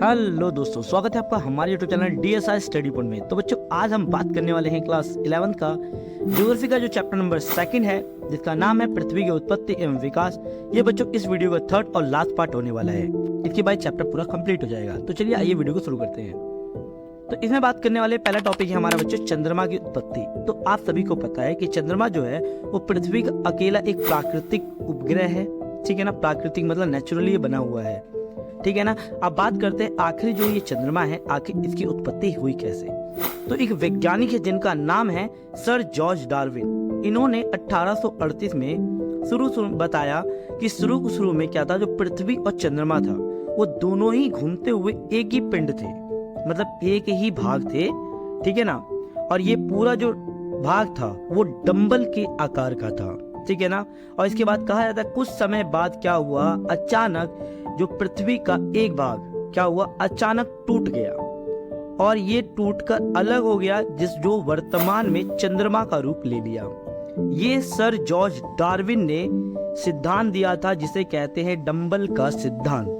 Hello दोस्तों, स्वागत है आपका हमारे YouTube channel DSI study point में। तो बच्चों, आज हम बात करने वाले हैं क्लास 11 का ज्योग्राफी का जो चैप्टर नंबर 2 है, जिसका नाम है पृथ्वी की उत्पत्ति एवं विकास। ये बच्चों इस वीडियो का 3rd और लास्ट पार्ट होने वाला है। इसके बाद चैप्टर पूरा कंप्लीट हो जाएगा। तो चलिए आइए वीडियो को शुरू करते हैं। तो इसमें बात करने वाले पहला टॉपिक है हमारा बच्चों चंद्रमा की उत्पत्ति। तो आप सभी को पता है कि चंद्रमा जो है वो पृथ्वी का अकेला एक प्राकृतिक उपग्रह है। ठीक है ना, प्राकृतिक मतलब नेचुरली बना हुआ है। ठीक है ना। अब बात करते हैं आखिर जो ये चंद्रमा है, आखिर इसकी उत्पत्ति हुई कैसे। तो एक वैज्ञानिक है जिनका नाम है सर जॉर्ज डार्विन। इन्होंने 1838 में शुरू बताया कि शुरू में क्या था, जो पृथ्वी और चंद्रमा था वो दोनों ही घूमते हुए एक ही पिंड थे, मतलब एक ही भाग थे। ठीक है ना। और ये पूरा जो भाग था वो डंबल के आकार का था। ठीक है ना। और इसके बाद कहा जाता है कुछ समय बाद क्या हुआ, अचानक जो पृथ्वी का एक भाग क्या हुआ, अचानक टूट गया और ये टूटकर अलग हो गया, जो वर्तमान में चंद्रमा का रूप ले लिया। ये सर जॉर्ज डार्विन ने सिद्धांत दिया था जिसे कहते हैं डंबल का सिद्धांत।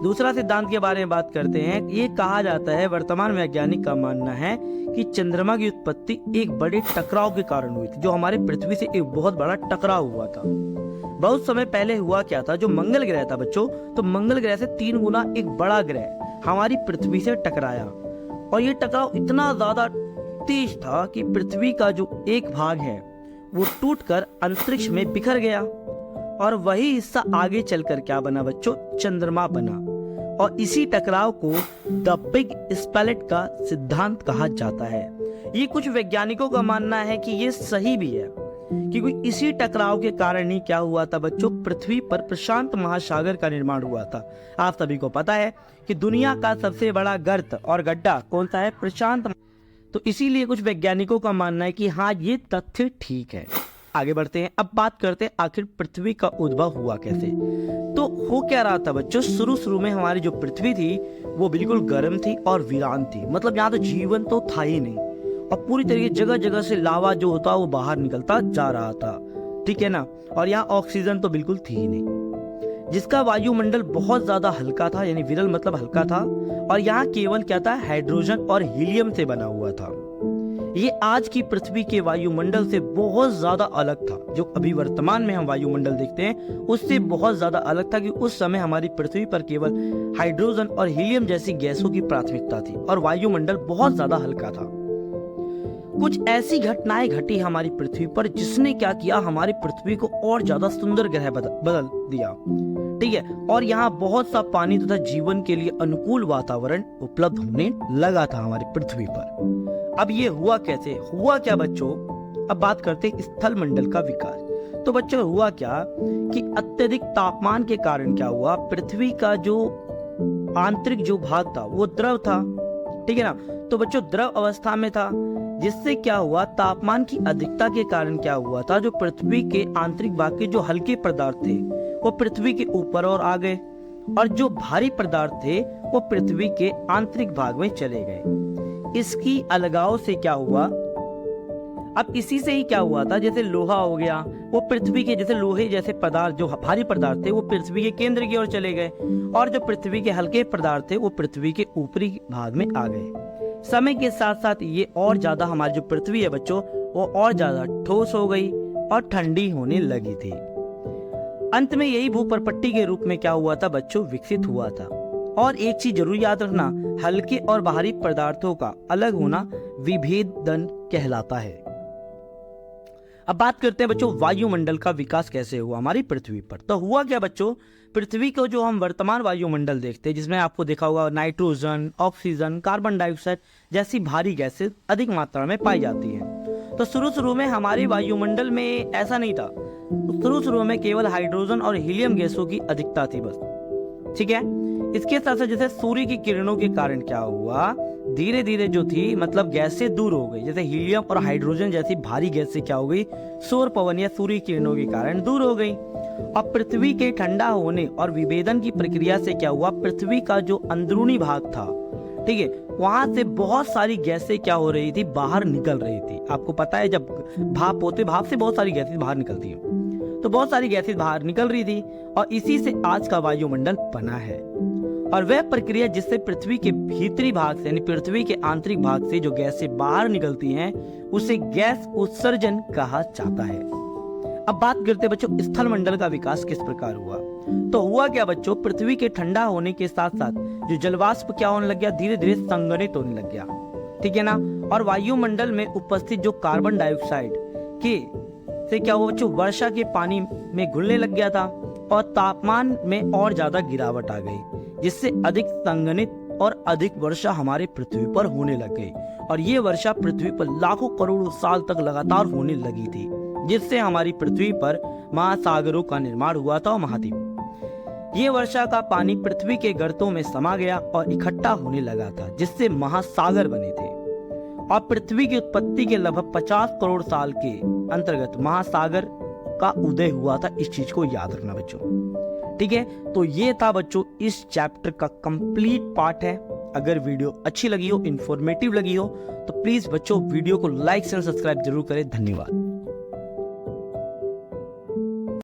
दूसरा सिद्धांत के बारे में बात करते हैं। ये कहा जाता है, वर्तमान वैज्ञानिक का मानना है कि चंद्रमा की उत्पत्ति एक बड़े टकराव के कारण हुई थी। जो हमारे पृथ्वी से एक बहुत बड़ा टकराव हुआ था। बहुत समय पहले हुआ क्या था, जो मंगल ग्रह था बच्चों, तो मंगल ग्रह से 3 गुना एक बड़ा ग्रह हमारी पृथ्वी से टकराया। और ये टकराव इतना ज्यादा तेज था कि पृथ्वी का जो एक भाग है वो टूटकर अंतरिक्ष में बिखर गया और वही हिस्सा आगे चलकर क्या बना बच्चों, चंद्रमा बना। और इसी टकराव को द बिग स्प्लिट का सिद्धांत कहा जाता है। ये कुछ वैज्ञानिकों का मानना है कि ये सही भी है, क्योंकि इसी टकराव के कारण ही क्या हुआ था बच्चों, पृथ्वी पर प्रशांत महासागर का निर्माण हुआ था। आप सभी को पता है कि दुनिया का सबसे बड़ा गर्त और गड्ढा कौन सा है, प्रशांत। तो इसीलिए कुछ वैज्ञानिकों का मानना है कि हाँ, ये तथ्य ठीक है। आगे बढ़ते हैं। अब बात करते हैं आखिर पृथ्वी का उद्भव हुआ कैसे। तो हो क्या रहा था बच्चों, शुरू में हमारी जो पृथ्वी थी वो बिल्कुल गर्म थी और वीरान थी। मतलब यहाँ तो जीवन तो था ही नहीं और पूरी तरीके जगह जगह से लावा जो होता वो बाहर निकलता जा रहा था। ठीक है ना। और यहाँ ऑक्सीजन तो बिल्कुल थी ही नहीं, जिसका वायुमंडल बहुत ज्यादा हल्का था, यानी विरल मतलब हल्का था। और यहाँ केवल क्या था, हाइड्रोजन और हीलियम से बना हुआ था। ये आज की पृथ्वी के वायुमंडल से बहुत ज्यादा अलग था। जो अभी वर्तमान में हम वायुमंडल देखते हैं उससे बहुत ज्यादा अलग था, कि उस समय हमारी पृथ्वी पर केवल हाइड्रोजन और हीलियम जैसी गैसों की प्राथमिकता थी और वायुमंडल बहुत ज्यादा हल्का था। कुछ ऐसी घटनाएं घटी हमारी पृथ्वी पर जिसने क्या किया, हमारी पृथ्वी को और ज्यादा सुंदर ग्रह बदल दिया। ठीक है। और यहाँ बहुत सा पानी तथा जीवन के लिए अनुकूल वातावरण उपलब्ध होने लगा था हमारी पृथ्वी पर। अब ये हुआ कैसे, हुआ क्या बच्चों। अब बात करते हैं स्थल मंडल का विकास। तो बच्चों हुआ क्या कि अत्यधिक तापमान के कारण क्या हुआ, पृथ्वी का जो आंतरिक जो भाग था वो द्रव था। ठीक है ना। तो बच्चों द्रव अवस्था में था, जिससे क्या हुआ, तापमान की अधिकता के कारण क्या हुआ था, जो पृथ्वी के आंतरिक भाग के जो हल्के पदार्थ थे वो पृथ्वी के ऊपर और आ गए और जो भारी पदार्थ थे वो पृथ्वी के आंतरिक भाग में चले गए। इसकी अलगाव से क्या हुआ, अब इसी से ही क्या हुआ था, जैसे लोहा हो गया वो पृथ्वी के, जैसे लोहे जैसे पदार्थ जो भारी पदार्थ थे वो पृथ्वी के केंद्र की ओर चले गए और जो पृथ्वी के हल्के पदार्थ थे वो पृथ्वी के ऊपरी भाग में आ गए। समय के साथ साथ ये और ज्यादा हमारी जो पृथ्वी है बच्चों वो और ज्यादा ठोस हो गई और ठंडी होने लगी थी। अंत में यही भूपर्पट्टी के रूप में क्या हुआ था बच्चों, विकसित हुआ था। और एक चीज जरूर याद रखना, हल्के और बाहरी पदार्थों का अलग होना विभेदन कहलाता है। अब बात करते हैं बच्चों वायुमंडल का विकास कैसे हुआ हमारी पृथ्वी पर। तो हुआ क्या बच्चों, पृथ्वी को जो हम वर्तमान वायुमंडल देखते हैं, जिसमें आपको देखा होगा नाइट्रोजन, ऑक्सीजन, कार्बन डाइऑक्साइड जैसी भारी गैसें अधिक मात्रा में पाई जाती हैं। तो शुरू में हमारे वायुमंडल में ऐसा नहीं था। शुरू में केवल हाइड्रोजन और हीलियम गैसों की अधिकता थी बस। ठीक है। इसके साथ साथ जैसे सूर्य की किरणों के कारण क्या हुआ, धीरे धीरे जो थी मतलब गैसें दूर हो गई। जैसे हीलियम और हाइड्रोजन जैसी भारी गैसें क्या हो गई, सौर पवन या सूर्य किरणों के कारण दूर हो गई। और पृथ्वी के ठंडा होने और विभेदन की प्रक्रिया से क्या हुआ, पृथ्वी का जो अंदरूनी भाग था, ठीक है, वहां से बहुत सारी गैसें क्या हो रही थी, बाहर निकल रही थी। आपको पता है जब भाप होते, भाप से बहुत सारी गैसें बाहर निकलती है, तो बहुत सारी गैसें बाहर निकल रही थी और इसी से आज का वायुमंडल बना है। और वह प्रक्रिया जिससे पृथ्वी के भीतरी भाग से यानी पृथ्वी के आंतरिक भाग से जो गैसें बाहर निकलती हैं उसे गैस उत्सर्जन कहा जाता है। अब बात करते हैं बच्चों स्थल मंडल का विकास किस प्रकार हुआ। तो हुआ क्या बच्चों, पृथ्वी के ठंडा होने के साथ साथ जो जलवाष्प क्या होने लग गया, धीरे धीरे संघनित होने लग गया, ठीक है ना। और वायुमंडल में उपस्थित जो कार्बन डाइऑक्साइड के से क्या हुआ बच्चों, वर्षा के पानी में घुलने लग गया था और तापमान में और ज्यादा गिरावट आ गई, जिससे अधिक संघनित और अधिक वर्षा हमारे पृथ्वी पर होने लग गई। और ये वर्षा पृथ्वी पर लाखों करोड़ों साल तक लगातार होने लगी थी, जिससे हमारी पृथ्वी पर महासागरों का निर्माण हुआ था और महाद्वीप। ये वर्षा का पानी पृथ्वी के गर्तों में समा गया और इकट्ठा होने लगा था, जिससे महासागर बने थे। और पृथ्वी की उत्पत्ति के लगभग 50 करोड़ साल के अंतर्गत महासागर का उदय हुआ था। इस चीज को याद रखना बच्चों, ठीक है। तो ये था बच्चों इस चैप्टर का कंप्लीट पार्ट है। अगर वीडियो अच्छी लगी हो, इंफॉर्मेटिव लगी हो, तो प्लीज बच्चों वीडियो को लाइक एंड सब्सक्राइब जरूर करें। धन्यवाद।